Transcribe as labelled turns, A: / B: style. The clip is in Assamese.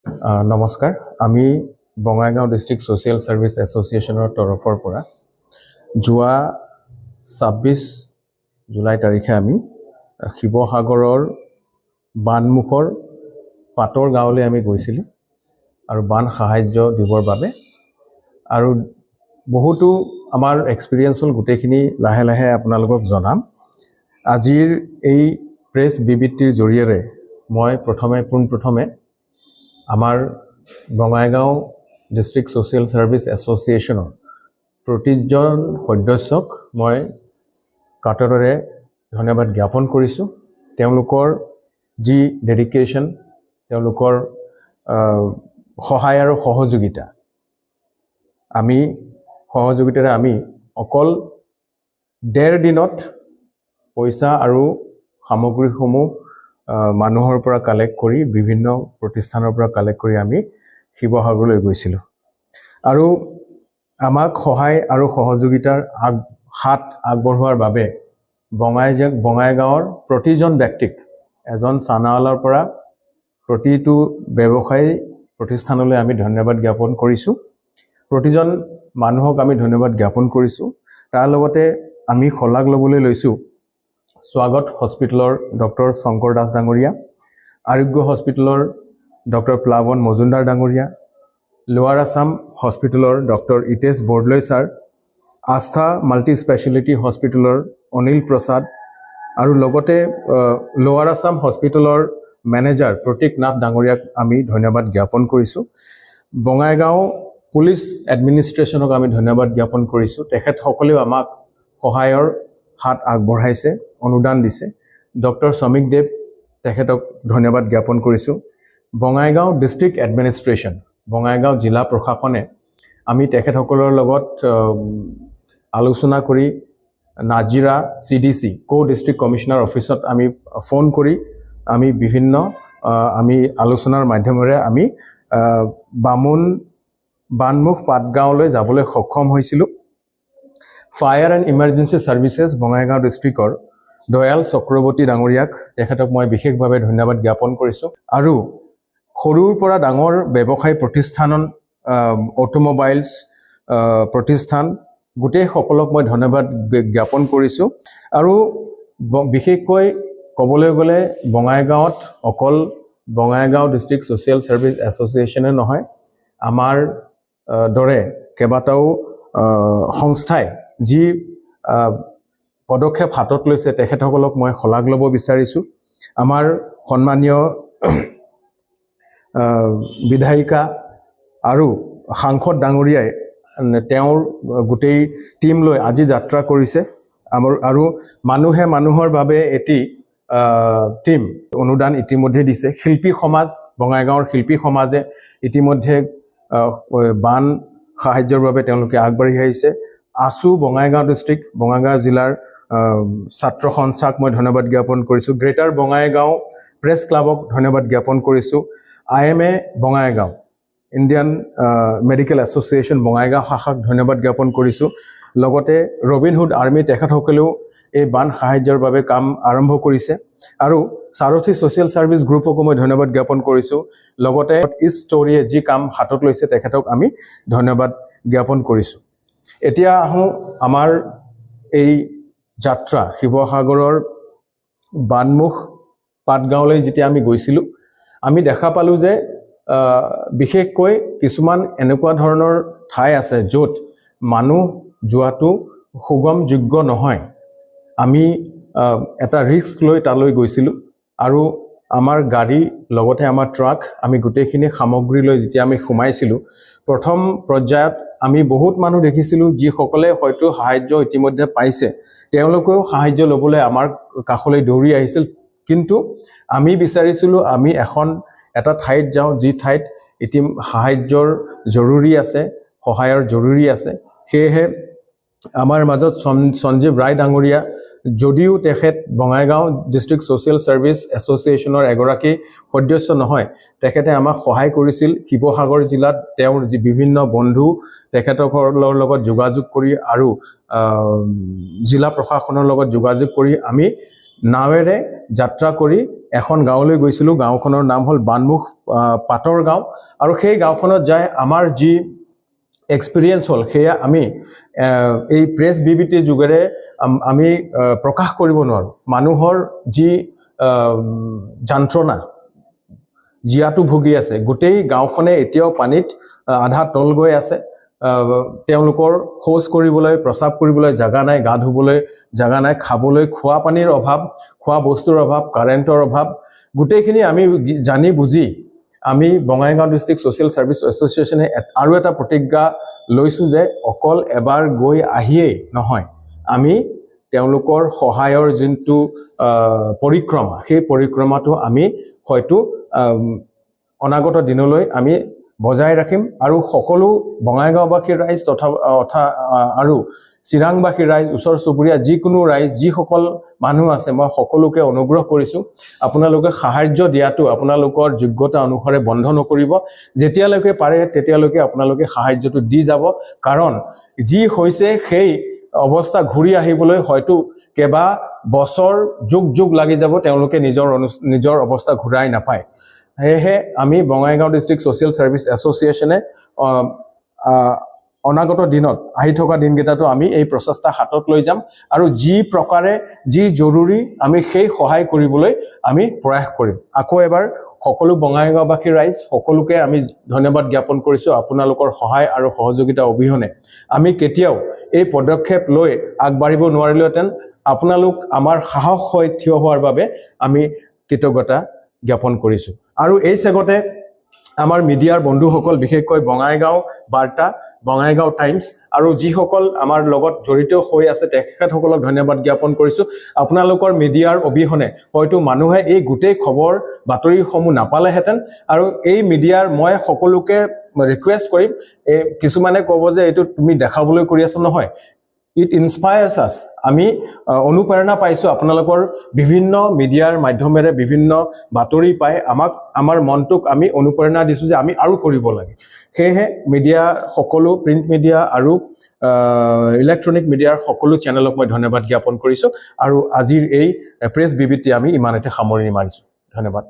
A: নমস্কাৰ আমি বঙাইগাঁও ডিস্ট্ৰিক্ট ছ'চিয়েল ছাৰ্ভিচ এছ'চিয়েশ্যনৰ তৰফৰ পৰা যোৱা 26 জুলাই তাৰিখে আমি শিৱসাগৰৰ বানমুখৰ পাটৰ গাঁৱলৈ আমি গৈছিলোঁ আৰু বান সাহায্য দিবৰ বাবে আৰু বহুতো আমাৰ এক্সপিৰিয়েঞ্চ হ'ল গোটেইখিনি লাহে লাহে আপোনালোকক জনাম আজিৰ এই প্ৰেছ বিবৃতিৰ জৰিয়তে মই পোনপ্ৰথমে আমাৰ বঙাইগাঁও ডিস্ট্ৰিক্ট ছ'চিয়েল ছাৰ্ভিচ এছ'চিয়েশ্যনৰ প্ৰতিজন সদস্যক মই কাটৰেৰে ধন্যবাদ জ্ঞাপন কৰিছোঁ তেওঁলোকৰ যি ডেডিকেশ্যন তেওঁলোকৰ সহায় আৰু সহযোগিতাৰে আমি অকল 1.5 দিনত পইচা আৰু সামগ্ৰীসমূহ মানুহৰ পৰা কালেক্ট কৰি বিভিন্ন প্ৰতিষ্ঠানৰ পৰা কালেক্ট কৰি আমি শিৱসাগৰলৈ গৈছিলোঁ আৰু আমাক সহায় আৰু সহযোগিতাৰ হাত আগবঢ়োৱাৰ বাবে বঙাইগাঁৱৰ প্ৰতিজন ব্যক্তিক এজন চানাৱালাৰ পৰা প্ৰতিটো ব্যৱসায়ী প্ৰতিষ্ঠানলৈ আমি ধন্যবাদ জ্ঞাপন কৰিছোঁ প্ৰতিজন মানুহক আমি ধন্যবাদ জ্ঞাপন কৰিছোঁ তাৰ লগতে আমি শলাগ ল'বলৈ লৈছোঁ স্বাগত হস্পিটেলৰ ডক্টৰ শংকৰ দাস ডাঙৰীয়া আৰোগ্য হস্পিটেলৰ ডক্টৰ প্লাৱন মজুমদাৰ ডাঙৰীয়া লোৱাৰ আছাম হস্পিটেলৰ ডক্টৰ ইতেশ বৰদলৈ ছাৰ আস্থা মাল্টি স্পেচিয়েলিটি হস্পিটেলৰ অনিল প্ৰসাদ আৰু লগতে লোৱাৰ আছাম হস্পিটেলৰ মেনেজাৰ প্ৰতীক নাথ ডাঙৰীয়াক আমি ধন্যবাদ জ্ঞাপন কৰিছোঁ বঙাইগাঁও পুলিচ এডমিনিষ্ট্ৰেশ্যনক আমি ধন্যবাদ জ্ঞাপন কৰিছোঁ তেখেতসকলেও আমাক সহায়ৰ হাত আগবঢ়াইছে অনুদান দিছে ডক্টৰ শ্ৰমিক দেৱ তেখেতক ধন্যবাদ জ্ঞাপন কৰিছোঁ বঙাইগাঁও ডিস্ট্ৰিক্ট এডমিনিষ্ট্ৰেশ্যন বঙাইগাঁও জিলা প্ৰশাসনে আমি তেখেতসকলৰ লগত আলোচনা কৰি নাজিৰা CDC ডিস্ট্ৰিক্ট কমিশ্যনাৰ অফিচত আমি ফোন কৰি আমি বিভিন্ন আমি আলোচনাৰ মাধ্যমেৰে আমি বানমুখ পাটগাঁৱলৈ যাবলৈ সক্ষম হৈছিলোঁ fire and emergency services Bongaigaon ডিষ্ট্ৰিক্টৰ দয়াল চক্ৰৱৰ্তী ডাঙৰীয়াক তেখেতক মই বিশেষভাৱে ধন্যবাদ জ্ঞাপন কৰিছোঁ আৰু সৰুৰ পৰা ডাঙৰ ব্যৱসায় প্ৰতিষ্ঠান অটোমোবাইলছ প্ৰতিষ্ঠান গোটেইসকলক মই ধন্যবাদ জ্ঞাপন কৰিছোঁ আৰু বিশেষকৈ ক'বলৈ গ'লে বঙাইগাঁৱত অকল বঙাইগাঁও ডিস্ট্ৰিক্ট ছ'চিয়েল ছাৰ্ভিচ এছ'চিয়েশ্যনে নহয় আমাৰ দৰে কেইবাটাও সংস্থাই যি পদক্ষেপ হাতত লৈছে তেখেতসকলক মই শলাগ ল'ব বিচাৰিছোঁ আমাৰ সন্মানীয় বিধায়িকা আৰু সাংসদ ডাঙৰীয়াই তেওঁৰ গোটেই টীম লৈ আজি যাত্ৰা কৰিছে আৰু মানুহে মানুহৰ বাবে এটি টীম অনুদান ইতিমধ্যে দিছে শিল্পী সমাজ বঙাইগাঁৱৰ শিল্পী সমাজে ইতিমধ্যে বান সাহায্যৰ বাবে তেওঁলোকে আগবাঢ়ি আহিছে আছু বঙাইগাঁও ডিস্ট্ৰিক্ট বঙাইগাঁও জিলাৰ ছাত্ৰ সংস্থাক মই ধন্যবাদ জ্ঞাপন কৰিছোঁ গ্ৰেটাৰ বঙাইগাঁও প্ৰেছ ক্লাবক ধন্যবাদ জ্ঞাপন কৰিছোঁ IMA Bongaigaon Indian medical association Bongaigaon শাখাক ধন্যবাদ জ্ঞাপন কৰিছোঁ লগতে ৰবিনহুড আৰ্মি তেখেতসকলেও এই বান সাহায্যৰ বাবে কাম আৰম্ভ কৰিছে আৰু সাৰথী ছ'চিয়েল ছাৰ্ভিচ গ্ৰুপকো মই ধন্যবাদ জ্ঞাপন কৰিছোঁ লগতে ষ্টৰীয়ে যি কাম হাতত লৈছে তেখেতক আমি ধন্যবাদ জ্ঞাপন কৰিছোঁ এতিয়া আহোঁ আমাৰ এই যাত্ৰা শিৱসাগৰৰ বানমুখ পাটগাঁৱলৈ যেতিয়া আমি গৈছিলোঁ আমি দেখা পালোঁ যে বিশেষকৈ কিছুমান এনেকুৱা ধৰণৰ ঠাই আছে য'ত মানুহ যোৱাটো সুগমযোগ্য নহয় আমি এটা ৰিস্ক লৈ তালৈ গৈছিলোঁ আৰু আমাৰ গাড়ী লগতে আমাৰ ট্ৰাক আমি গোটেইখিনি সামগ্ৰী লৈ যেতিয়া আমি সোমাইছিলোঁ প্ৰথম পৰ্যায়ত আমি বহুত মানুহ দেখিছিলোঁ যিসকলে হয়তো সাহায্য ইতিমধ্যে পাইছে তেওঁলোকেও সাহায্য ল'বলৈ আমাৰ কাষলৈ দৌৰি আহিছিল কিন্তু আমি বিচাৰিছিলোঁ আমি এটা ঠাইত যাওঁ যি ঠাইত সাহায্যৰ জৰুৰী আছে সহায়ৰ জৰুৰী আছে সেয়েহে আমাৰ মাজত সঞ্জীৱ ৰায় ডাঙৰীয়া যদিও তেখেত বঙাইগাঁও ডিস্ট্ৰিক্ট ছ'চিয়েল ছাৰ্ভিচ এছ'চিয়েশ্যনৰ এগৰাকী সদস্য নহয় তেখেতে আমাক সহায় কৰিছিল শিৱসাগৰ জিলাত তেওঁৰ যি বিভিন্ন বন্ধু তেখেতসকলৰ লগত যোগাযোগ কৰি আৰু জিলা প্ৰশাসনৰ লগত যোগাযোগ কৰি আমি নাৱেৰে যাত্ৰা কৰি এখন গাঁৱলৈ গৈছিলোঁ। গাঁওখনৰ নাম হ'ল বানমুখ পাটৰ গাঁও। আৰু সেই গাঁওখনত যাই আমাৰ যি এক্সপিৰিয়েঞ্চ হ'ল সেয়া আমি এই প্ৰেছ বিবৃতিৰ যোগেৰে আমি প্ৰকাশ কৰিব নোৱাৰোঁ। মানুহৰ যি যন্ত্ৰণা জীয়াতু ভুগি আছে, গোটেই গাঁওখনে এতিয়াও পানীত আধা তল গৈ আছে। তেওঁলোকৰ শৌচ কৰিবলৈ, প্ৰস্ৰাৱ কৰিবলৈ জাগা নাই, গা ধুবলৈ জাগা নাই, খাবলৈ খোৱা পানীৰ অভাৱ, খোৱা বস্তুৰ অভাৱ, কাৰেণ্টৰ অভাৱ, গোটেইখিনি আমি জানি বুজি আমি বঙাইগাঁও ডিষ্ট্ৰিক্ট ছ'চিয়েল ছাৰ্ভিচ এছ'চিয়েশ্যনে আৰু এটা প্ৰতিজ্ঞা লৈছোঁ যে অকল এবাৰ গৈ আহিয়েই নহয়, আমি তেওঁলোকৰ সহায়ৰ যোনটো পৰিক্ৰমা, সেই পৰিক্ৰমাটো আমি হয়তো অনাগত দিনলৈ আমি বজাই ৰাখিম। আৰু সকলো বঙাইগাঁওবাসীৰ ৰাইজ তথা আৰু চিৰাংবাসী ৰাইজ, ওচৰ চুবুৰীয়া যিকোনো ৰাইজ, যিসকল মানুহ আছে, মই সকলোকে অনুগ্ৰহ কৰিছোঁ আপোনালোকে সাহায্য দিয়াটো আপোনালোকৰ যোগ্যতা অনুসাৰে বন্ধ নকৰিব। যেতিয়ালৈকে পাৰে তেতিয়ালৈকে আপোনালোকে সাহায্যটো দি যাব। কাৰণ যি হৈছে সেই অৱস্থা ঘূৰি আহিবলৈ হয়তো কেইবা বছৰ যুগ লাগি যাব, তেওঁলোকে নিজৰ অৱস্থা ঘূৰাই নাপায়। সেয়েহে আমি বঙাইগাঁও ডিষ্ট্ৰিক্ট ছ'চিয়েল ছাৰ্ভিচ এছ'চিয়েশ্যনে অনাগত দিনত আহি থকা দিনকেইটাতো আমি এই প্ৰচেষ্টা হাতত লৈ যাম আৰু যি প্ৰকাৰে যি জৰুৰী আমি সেই সহায় কৰিবলৈ আমি প্ৰয়াস কৰিম। আকৌ এবাৰ সকলো বঙাইগাঁওবাসী ৰাইজ সকলোকে আমি ধন্যবাদ জ্ঞাপন কৰিছোঁ। আপোনালোকৰ সহায় আৰু সহযোগিতা অবিহনে আমি কেতিয়াও এই পদক্ষেপ লৈ আগবাঢ়িব নোৱাৰিলোহেঁতেন। আপোনালোক আমাৰ সাহস হৈ থিয় হোৱাৰ বাবে আমি কৃতজ্ঞতা জ্ঞাপন কৰিছোঁ। আৰু এই চেগতে আমাৰ মিডিয়াৰ বন্ধুসকল, বিশেষকৈ বঙাইগাঁও বাৰ্তা, বঙাইগাঁও টাইমছ আৰু যিসকল আমাৰ লগত জড়িত হৈ আছে তেখেতসকলক ধন্যবাদ জ্ঞাপন কৰিছোঁ। আপোনালোকৰ মিডিয়াৰ অবিহনে হয়তো মানুহে এই গোটেই খবৰ বাতৰিসমূহ নাপালেহেঁতেন। আৰু এই মিডিয়াৰ মই সকলোকে ৰিকুৱেষ্ট কৰিম, কিছুমানে ক'ব যে এইটো তুমি দেখাবলৈ কৰি আছ, নহয়, ইট ইনস্পায়াৰ্ছ আছ। আমি অনুপ্ৰেৰণা পাইছোঁ আপোনালোকৰ বিভিন্ন মিডিয়াৰ মাধ্যমেৰে বিভিন্ন বাতৰি পাই আমাৰ মনটোক আমি অনুপ্ৰেৰণা দিছোঁ যে আমি আৰু কৰিব লাগে। সেয়েহে মিডিয়া সকলো, প্ৰিণ্ট মিডিয়া আৰু ইলেক্ট্ৰনিক মিডিয়াৰ সকলো চেনেলক মই ধন্যবাদ জ্ঞাপন কৰিছোঁ। আৰু আজিৰ এই প্ৰেছ বিবৃতি আমি ইমানতে সামৰণি মাৰিছোঁ। ধন্যবাদ।